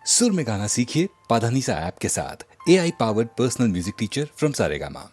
सुर में गाना सीखिए पाधानीसा ऐप के साथ। AI powered personal music teacher from Saregama.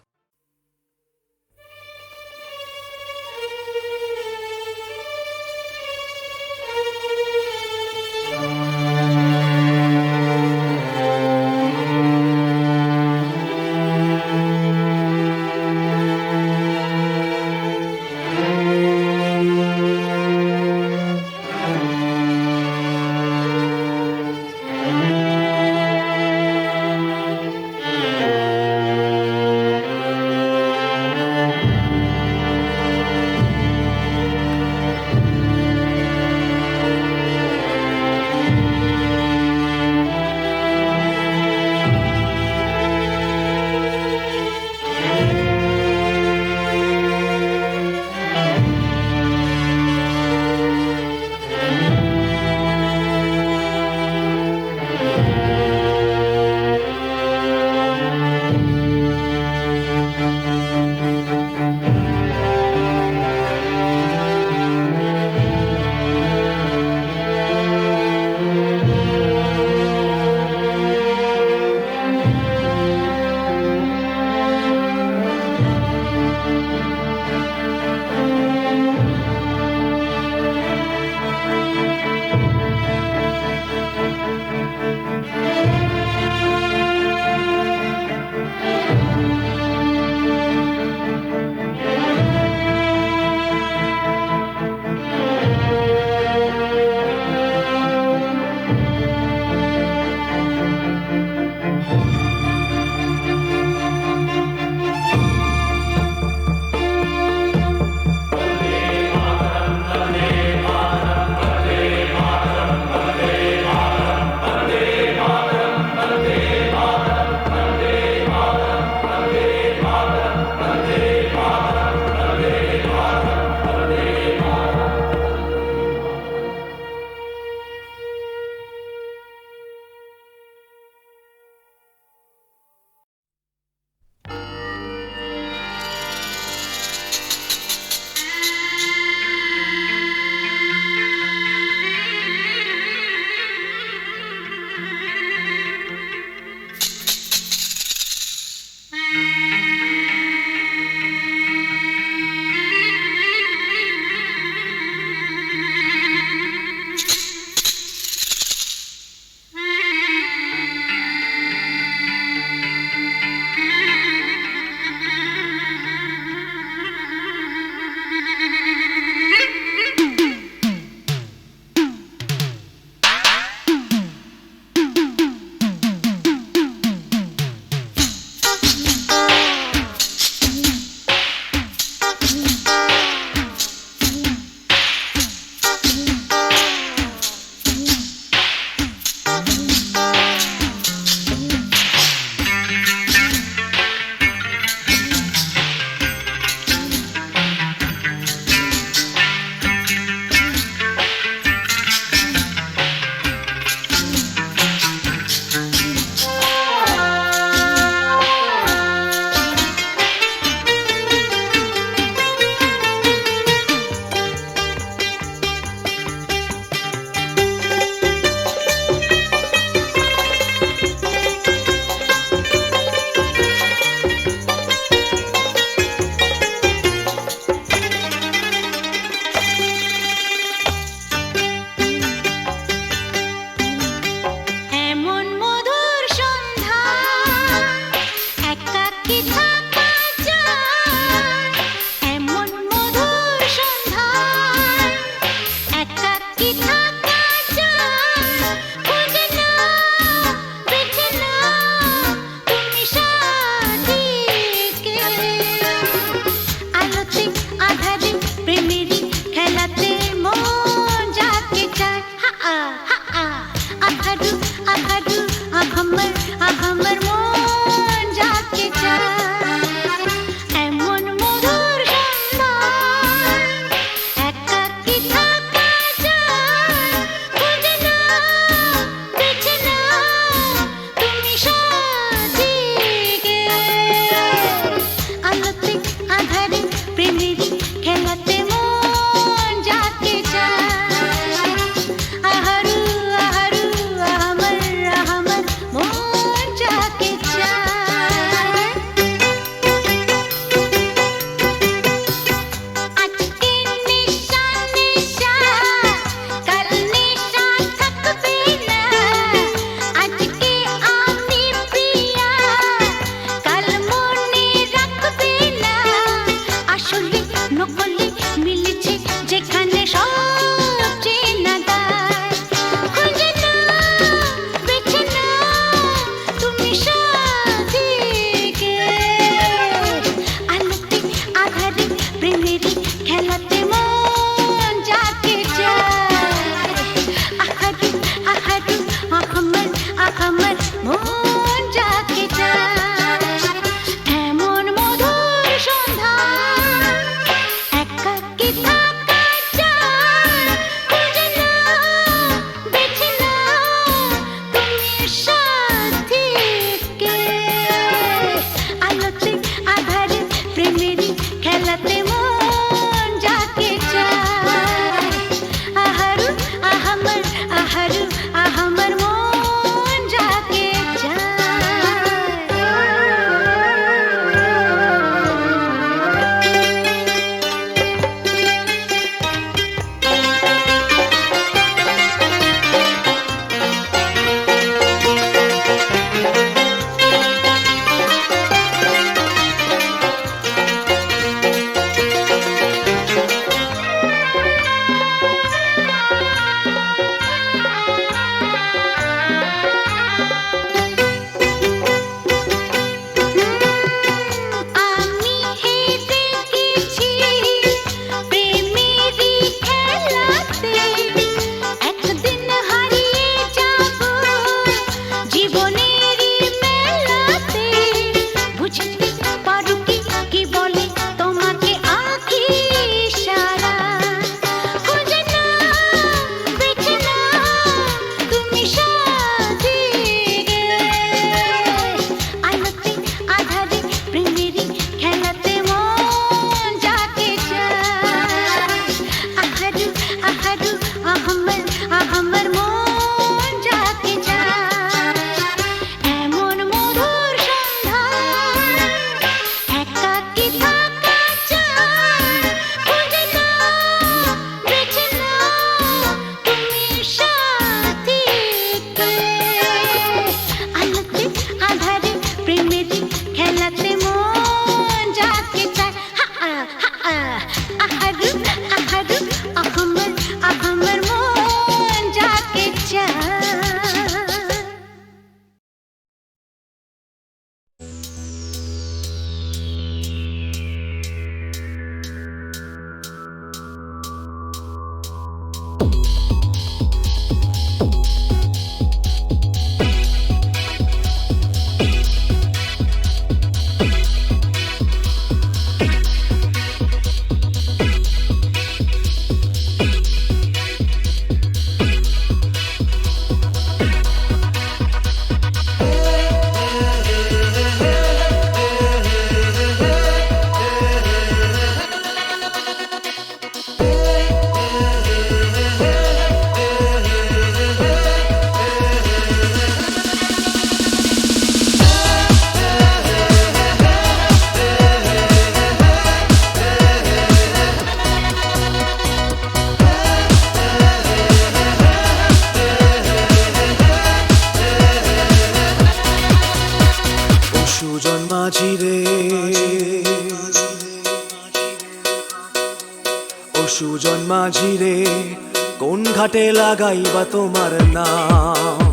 ঘাটে লাগাইবা তোমার নাম?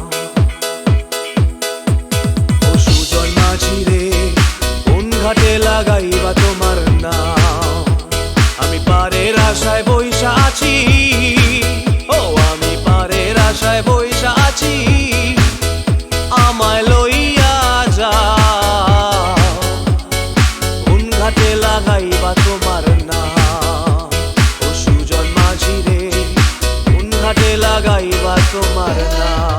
ও সুজন মাঝি রে, কোন ঘাটে লাগাইবা তোমার নাম? আমি পারের আশায় বইসা আছি, ও আমি পারের আশায় বইসা আছি, আমায় লইয়া যাও। কোন ঘাটে লাগাইবা তোমার নাম? ও সুজন মাঝি রে, কোন ঘাটে লাগাইবা তোমার নাম?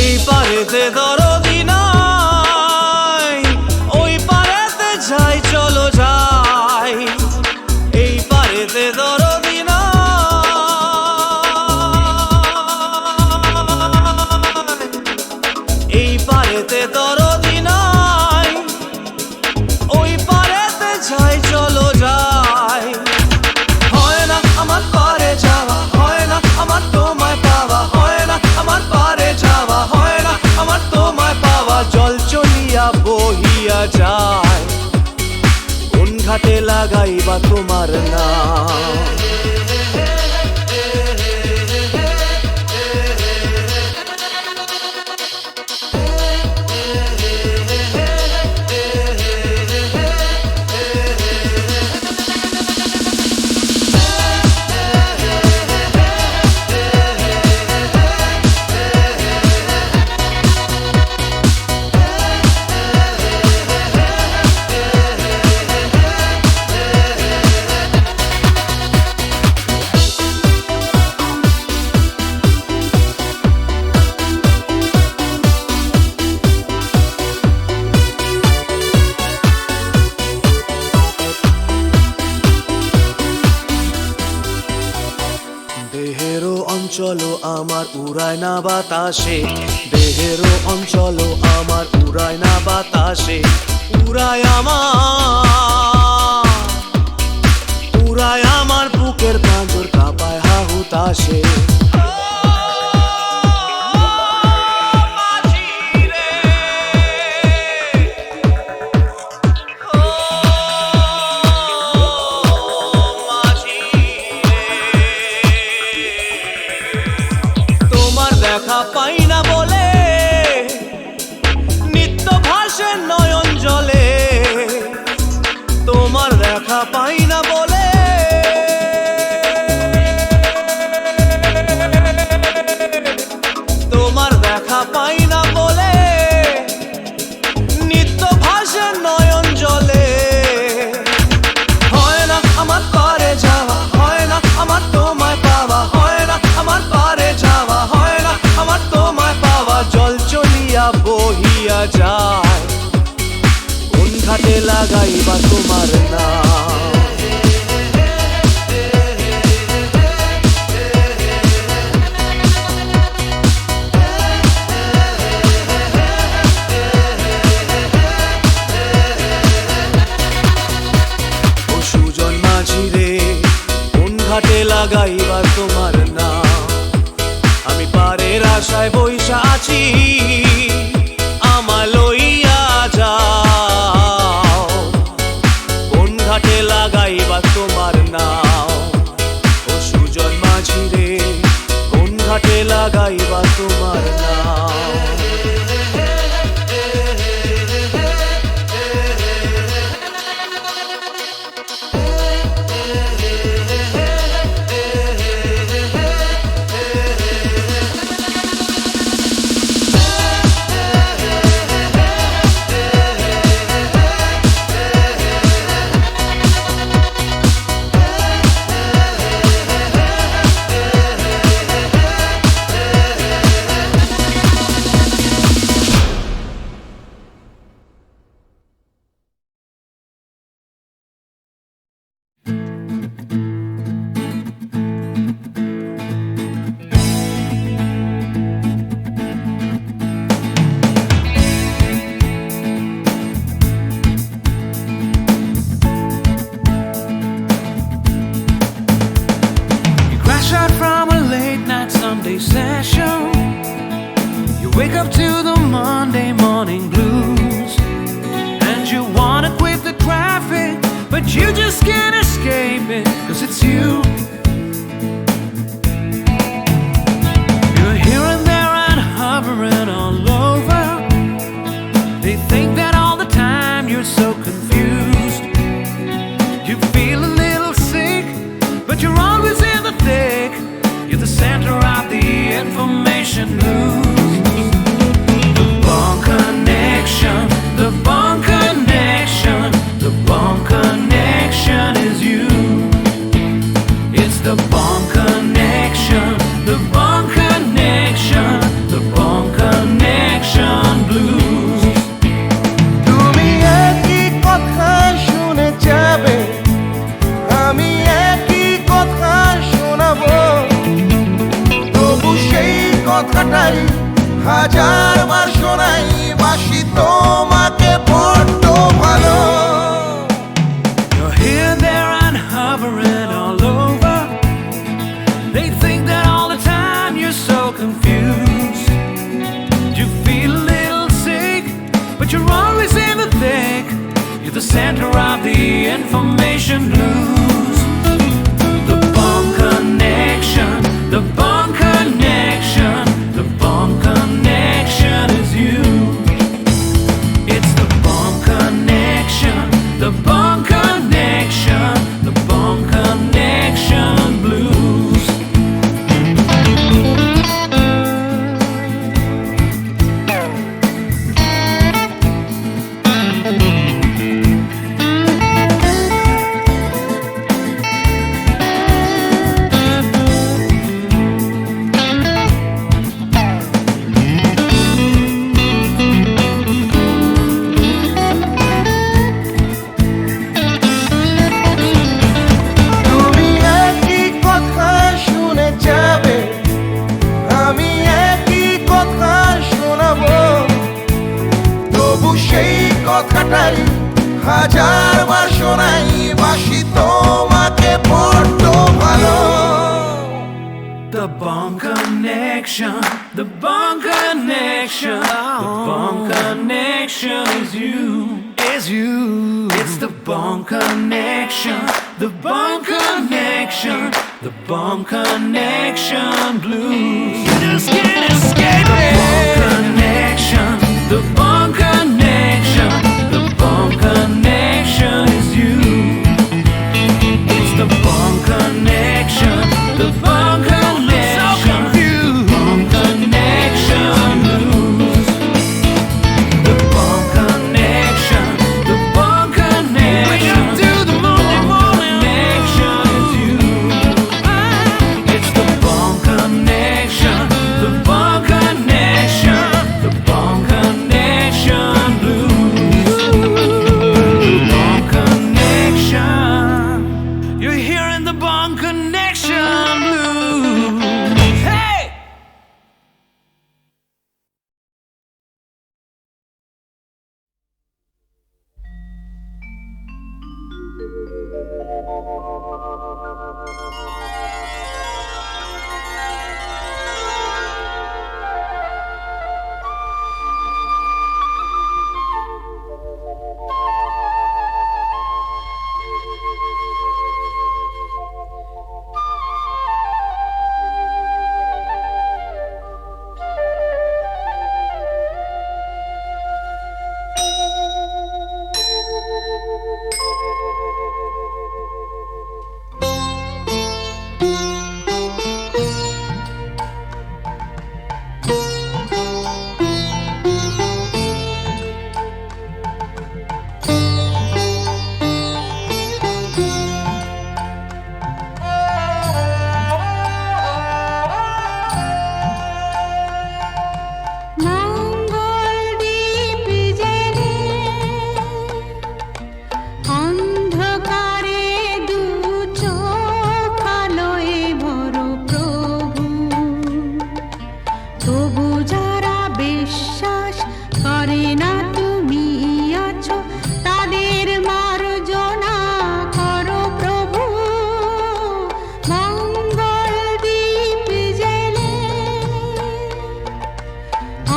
এই পারেতে দরদি নাই, ওই পারেতে যাই চলো যাই। এই পারেতে দরদি নাই, এই পারেতে দরদি নাই, ওই পারেতে যাই চলো যাই। হয় না আমার পারে যাওয়া, হয় না আমার তোমায় পাওয়া, হয় না আমার পারে যাওয়া, হয় না আমার তোমায় পাওয়া। জল চলিয়া বহিয়া যায়, কোন ঘাটে লাগাইবা তোমার নাম? দেহেরও অঞ্চল আমার উড়ায় না বাতাসে, দেহেরও অঞ্চল আমার উড়ায় না বাতাসে। উড়ায় আমার, উড়ায় আমার বুকের পাঁজর কাঁপায় হাহুতাশে। দেখা পাই না বলে নিত্য ভাসে নয়ন জলে, তোমার দেখা পাই না বলে তোমার দেখা পাই না বলে নিত্য ভাসে নয়ন জলে। হয় না আমার পারে যাওয়া, হয় না আমার তোমায় পাওয়া, হয় না আমার পারে যাওয়া, হয় না আমার তোমায় পাওয়া। জল চলিয়া বহিয়া যায়, কোন ঘাটে লাগাইবা তোমার নাম? ও সুজন মাঝি রে, কোন ঘাটে লাগাইবা তোমার নাম? আমি পারের আশায় বইসা আছি, আমায় লইয়া যাও। কোন ঘাটে লাগাইবা তোমার নাম? ও সুজন মাঝি রে, কোন ঘাটে লাগাইবা তোমার নাম? Wake up to the Monday morning blues, and you wanna quit the traffic, but you just can't escape it, 'cause it's you. You're here and there and hovering all over. They think that all the time you're so confused. You feel a little sick, but you're always in the thick. You're the center of the information news. The Bond Connection, the Bond Connection, the Bond Connection is you. It's the Bond Connection, the Bond Connection, the Bond Connection blues. তুমি একই কথা শুনে যাবে, আমি একই কথা শোনাবো, তবু সেই কথাটাই হাজারবার শোনাই, বাসি তোমাকে বড্ড ভালো। You're here, there, and hovering all over. They think that all the time you're so confused. You feel a little sick, but you're always in the thick. You're the center of the information news. The Bond Connection, the Bond Connection, the Bond Connection is you. It's the Bond Connection, the Bond Connection, the Bond Connection blues. তুমি একই কথা শুনে যাবে, আমি একই কথা শোনাবো, তবু সেই কথাটাই হাজারবার শোনাই, বাসি তোমাকে বড্ড ভালো। The Bond Connection, the Bond Connection, the Bond Connection is you, is you. It's the Bond Connection, the Bond Connection, the Bond Connection blues. You just can't escape it. The Bond Connection, the Bond Connection, the Bond Connection is you. It's the Bond Connection, the Bond Connection, Bond Connection blues. The Bond Connection, the Bond Connection. Wake up to the Monday morning connection is you. It's the Bond Connection, the Bond Connection, the Bond Connection blues. The Bond Connection. You're hearing the Bond Connection blues. Hey!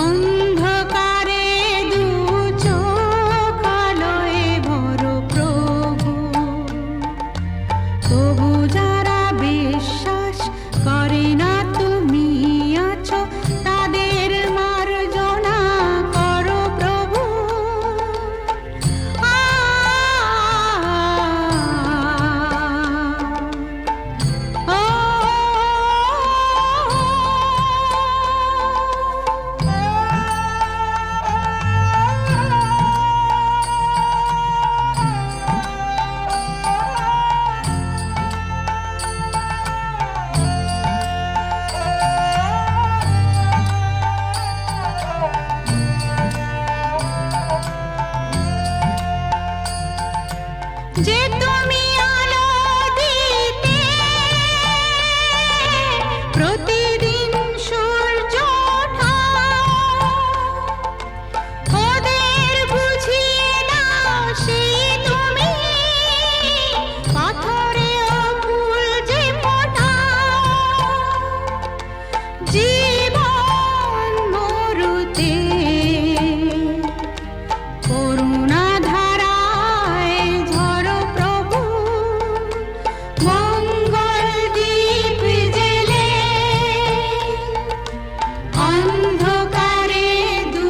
On জগতে করুণা ধারায় ঝরো প্রভু মঙ্গল দীপ জেলে অন্ধকারে দু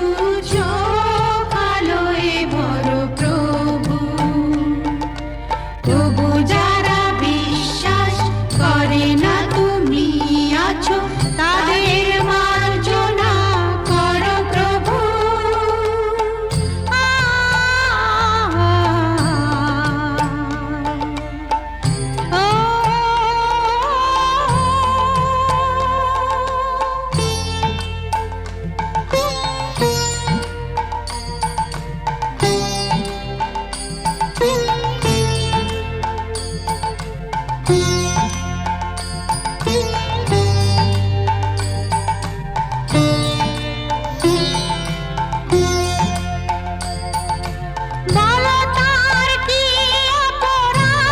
চোখ আলোয় ভরো প্রভু তবু যারা বিশ্বাস করে না তুমি আছো তাদের মার্জনা করো প্রভু বলো তার কি অপরাধ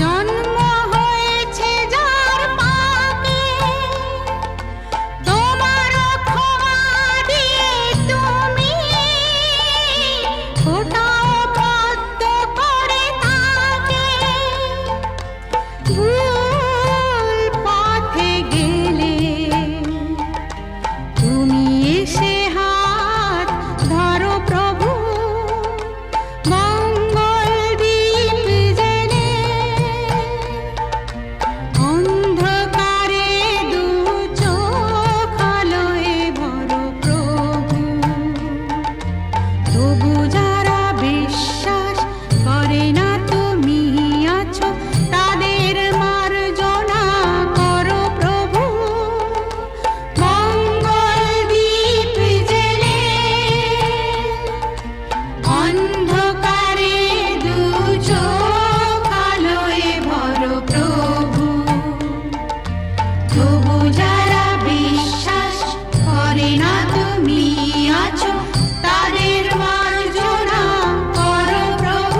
জন্ম হয়েছে যার পাপে তোমার ক্ষমা দিয়ে তুমি ফোটাও পদ্ম করে তাকে ভুল পথে গেলে তুমি এসে হাত ধরো প্রভু মঙ্গল দীপ জেলে অন্ধকারে দু চোখ আলোয় ভরো প্রভু তবু যারা বিশ্বাস করে না তুমি আছো তাদের মার্জনা করো প্রভু মঙ্গল দীপ জেলে অন্ধকারে দু চোখ আলোয় ভরো প্রভু তবু যারা বিশ্বাস করে না তুমি আছো তাদের মার্জনা করো প্রভু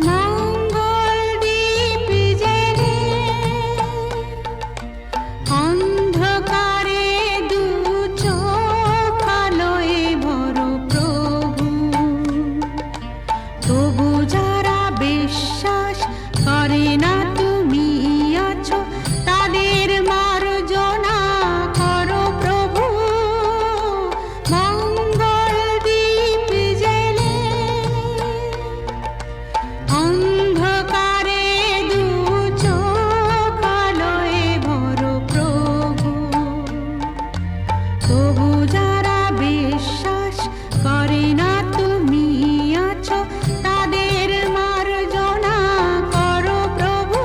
মঙ্গল দীপ জেলে অন্ধকারে দু চোখ আলোয় ভরো প্রভু তবু যারা বিশ্বাস করে না তুমি আছো তাদের মার্জনা করো প্রভু মঙ্গল দীপ জেলে অন্ধকারে দু চোখ আলোয় ভরো প্রভু তবু যারা বিশ্বাস করে না তুমি আছো তাদের মার্জনা করো প্রভু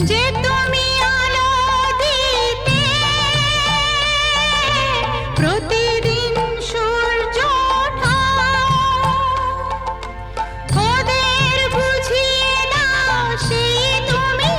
যে তুমি আলো দিতে প্রতিদিন সূর্য ওঠাও ওদের বুঝিয়ে দাও সেই তুমি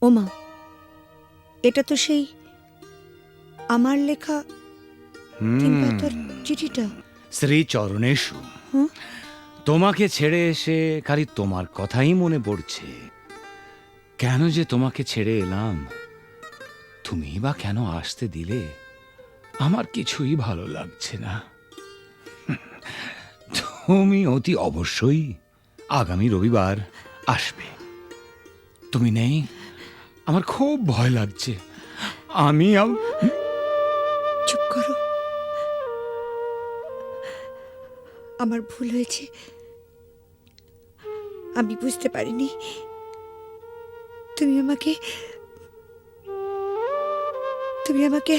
ওমা, এটা তো সেই আমার লেখা তিন পাতার চিঠিটা। শ্রী চরণেশু, হুম? তোমাকে ছেড়ে এসে খালি তোমার কথাই মনে পড়ছে। কেন যে তোমাকে ছেড়ে এলাম, তুমি বা কেন আসতে দিলে, আমার কিছুই ভালো লাগছে না। তুমি অতি অবশ্যই আগামী রবিবার আসবে। তুমি নেই, আমার খুব ভয় লাগছে। আমি চুপ করো, আমার ভুল হয়েছে। আমি বুঝতে পারিনি তুমি আমাকে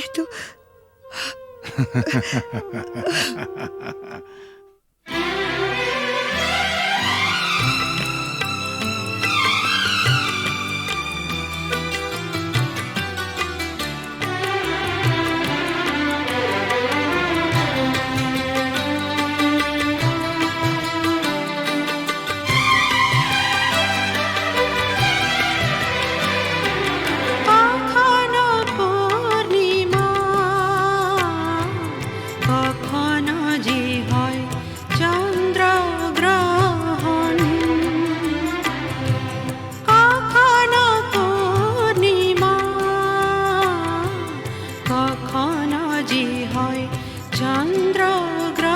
এত কখনো পূর্ণিমা, কখনো যে হয় চন্দ্রগ্রহণ। কখনো পূর্ণিমা, কখনো যে হয় চন্দ্রগ্রহণ।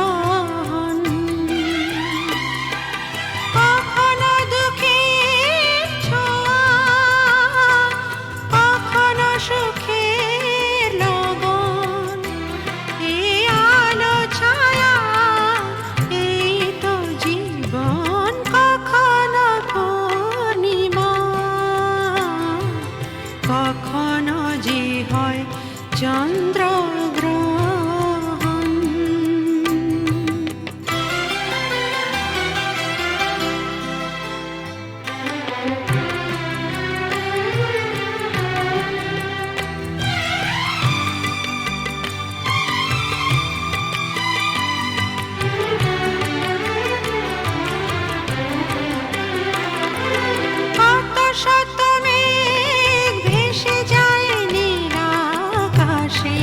কখনো দুঃখের ছোঁয়া, কখনো সুখের লগন। এই আলো ছায়া, এই তো জীবন। কখনো পূর্ণিমা, কখনো যে হয় চন্দ্রগ্রহণ। কত শত মেঘ ভেসে যায় নীল আকাশে।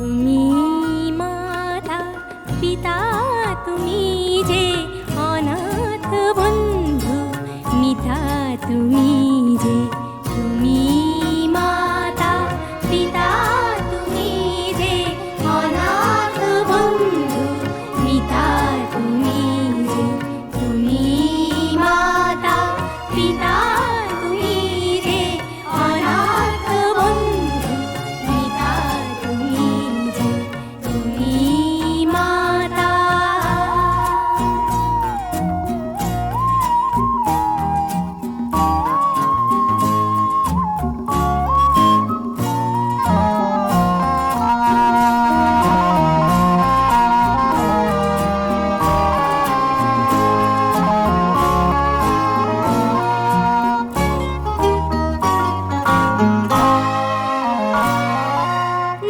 তুমি মাতা পিতা তুমি যে অনাথ বন্ধু মিতা তুমি যে তুমি মাতা পিতা তুমি যে অনাথ বন্ধু মিতা তুমি যে তুমি মাতা পিতা তুমি যে অনাথ বন্ধু মিতা তুমি যে তুমি মাতা।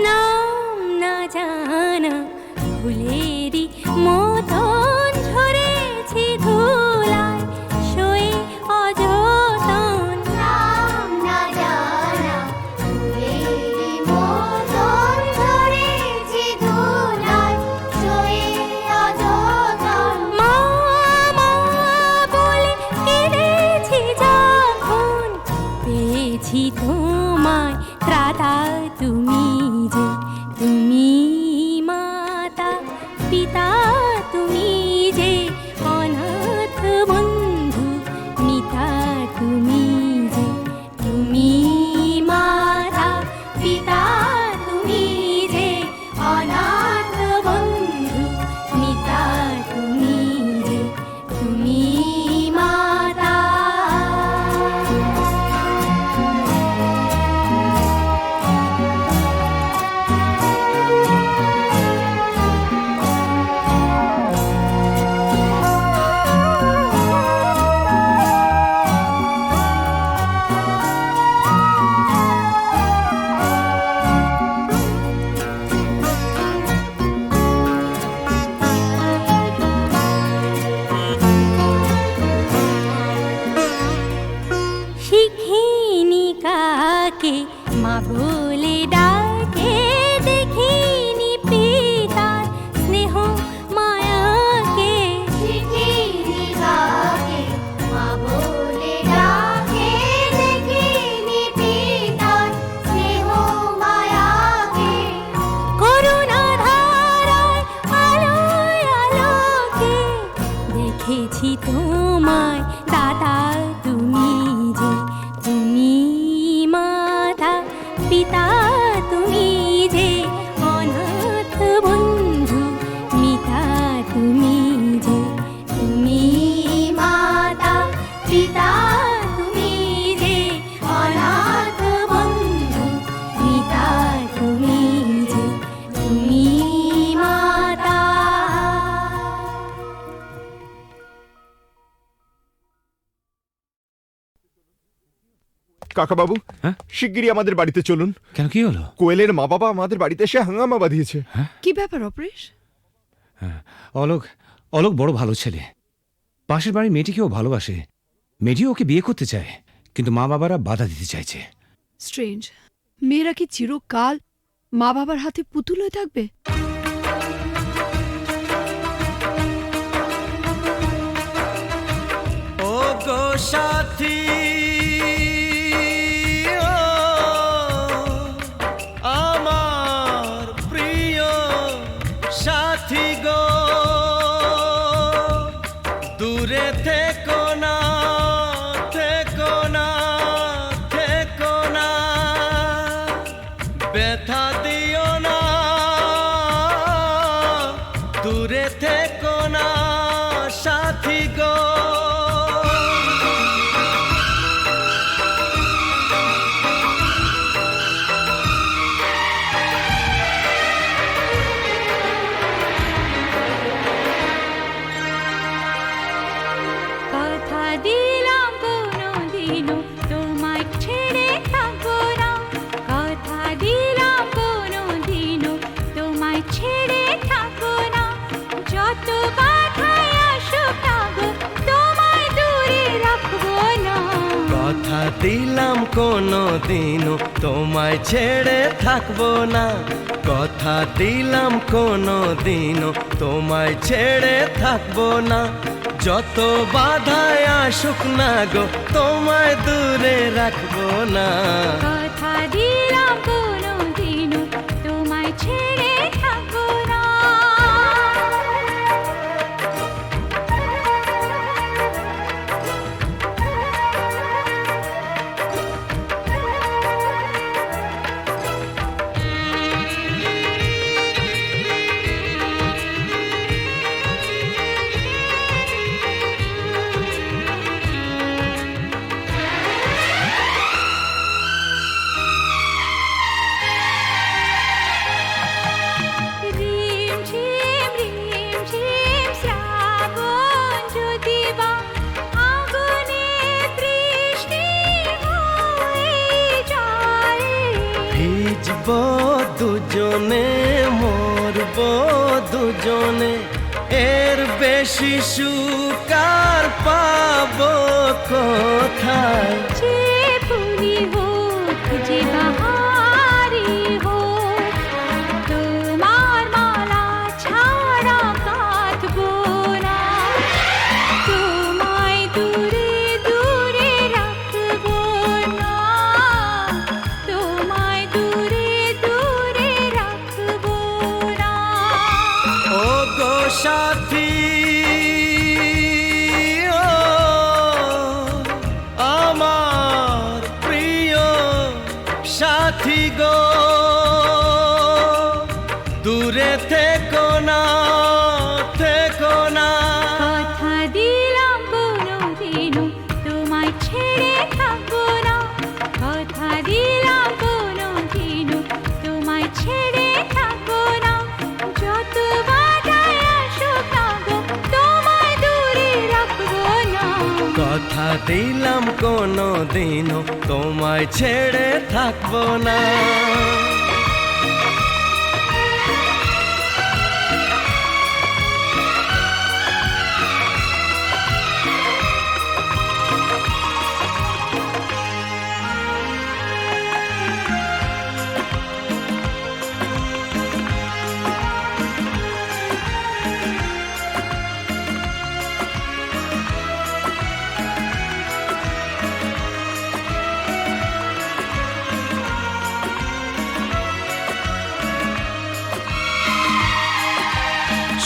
নাম না জানা ফুলেরই মতন ঝরেছি ধুলায় শোয়ে অযতন। নাম না জানা ফুলেরই মতন ঝরেছি ধুলায় শোয়ে অযতন। মা মা বলে কেঁদেছি যখন পেয়েছি তোমায় ত্রাতা তুমি যে তুমি মাতা পিতা তুমি যে অনাথ বন্ধু মিতা তুমি যে তুমি মাতা পিতা তুমি যে অনাথ বন্ধু মিতা তুমি যে তুমি মাতা। শিখিনি কাকে মা বলে ডাকে দেখিনি পিতার স্নেহ মায়াকে। শিখিনি কাকে মা বলে ডাকে দেখিনি পিতার স্নেহ মায়াকে। করুণা ধারায় আলোয় আলোকে দেখেছি তোমায় দাদা তুমি যে তুমি মাতা পিতা তুমি যে অনাথ বন্ধু মিতা তুমি যে তুমি মাতা পিতা তুমি যে অনাথ বন্ধু মিতা তুমি যে তুমি মাতা। কাকাবাবু, হ্যাঁ? শিগগিরই আমাদের বাড়িতে চলুন। কেন কি হলো? কোয়েলের মা বাবা আমাদের বাড়িতে এসে হাঙ্গামা বাঁধিয়েছে। কি ব্যাপার অপরেশ? অলোক অলোক বড় ভালো ছেলে, পাশের বাড়ির মেয়েটিকেও ভালোবাসে, মেয়েটিও ওকে বিয়ে করতে চায়, কিন্তু মা বাবারা বাধা দিতে চাইছে। স্ট্রেঞ্জ, মেয়েরা কি চিরকাল মা বাবার হাতে পুতুল হয়ে থাকবে? ও গো সাথী ও আমার প্রিয় সাথী গো, দূরে থেকো না থেকো না থেকো না, ব্যথা দিও না, দূরে থেকো না সাথী গো। কথা দিলাম কোনোদিনও তোমায় ছেড়ে থাকবো না, কথা দিলাম দিলাম কোনো দিনও তোমায় ছেড়ে থাকবো না, কথা দিলাম কোনো দিনও তোমায় ছেড়ে থাকবো না। যত বাধায় আসুক না গো তোমায় দূরে রাখবো না। কথা দিলাম কোনো দিনও তোমায় ছেড়ে থাকবো না। রিমঝিম রিমঝিম শ্রাবণ যদি বা আগুনে বৃষ্টি হয়ে যায়, ভিজবো দুজনে মরবো দুজনে, এর বেশি সুকার পাবো কোথায়। যে ফুলি হোক যে বাহারি হোক, তোমার মালা ছাড়া কাঁদবো না। তোমায় দূরে দূরে রাখবো না, তোমায় দূরে দূরে রাখবো না। ও গো সাথী, ও আমার প্রিয় সাথী গো, দূরে থেকো না, থেকো না। কথা দিলাম কোনো দিনও তোমায় ছেড়ে থাকবো না, কথা দিলাম কোনো দিনও তোমায় ছেড়ে থাকবো না। যত বাধায় আসুক না গো তোমায় দূরে রাখবো না। কথা দিলাম কোনো দিনও তোমায় ছেড়ে থাকবো না।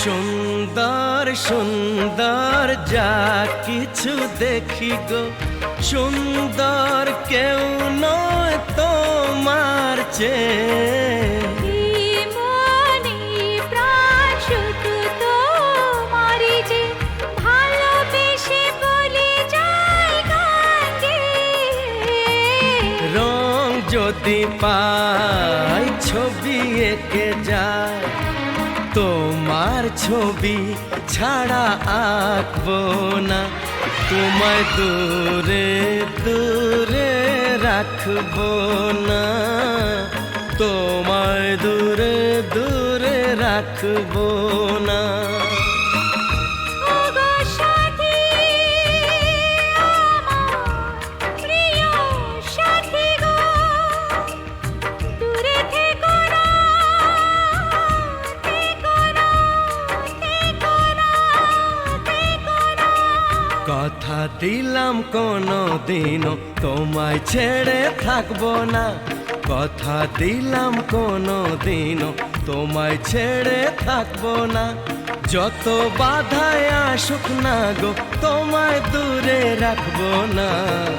সুন্দর সুন্দর যা কিছু দেখি গো, সুন্দর কেউ নয় তোমার চেয়ে। মনে প্রাণ শুধু তোমারই যে, ভালোবেসে বলে যায় গান গেয়ে। রং যদি পাই ছবি এঁকে যায়, তোমার ছবি ছাড়া আঁকবো না। তোমায় দূরে দূরে রাখবো না, তোমায় দূরে দূরে রাখবো না। ও গো সাথী, আমার প্রিয় সাথী গো, দূরে থেকো না, থেকো না, থেকো না, থেকো না। কথা দিলাম কোনো দিনও তোমায় ছেড়ে থাকবো না, কথা দিলাম কোনো দিনও তোমায় ছেড়ে থাকবো না। যত বাধায় আসুক না গো তোমায় দূরে রাখবো না।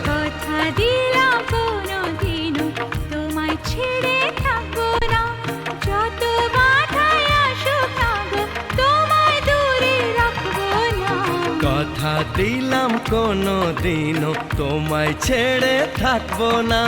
কথা দিলাম কোনো দিনও তোমায় ছেড়ে থাকবো না, যত বাধায় আসুক না গো তোমায় দূরে রাখবো না। কথা দিলাম কোনো দিনও তোমায় ছেড়ে থাকবো না।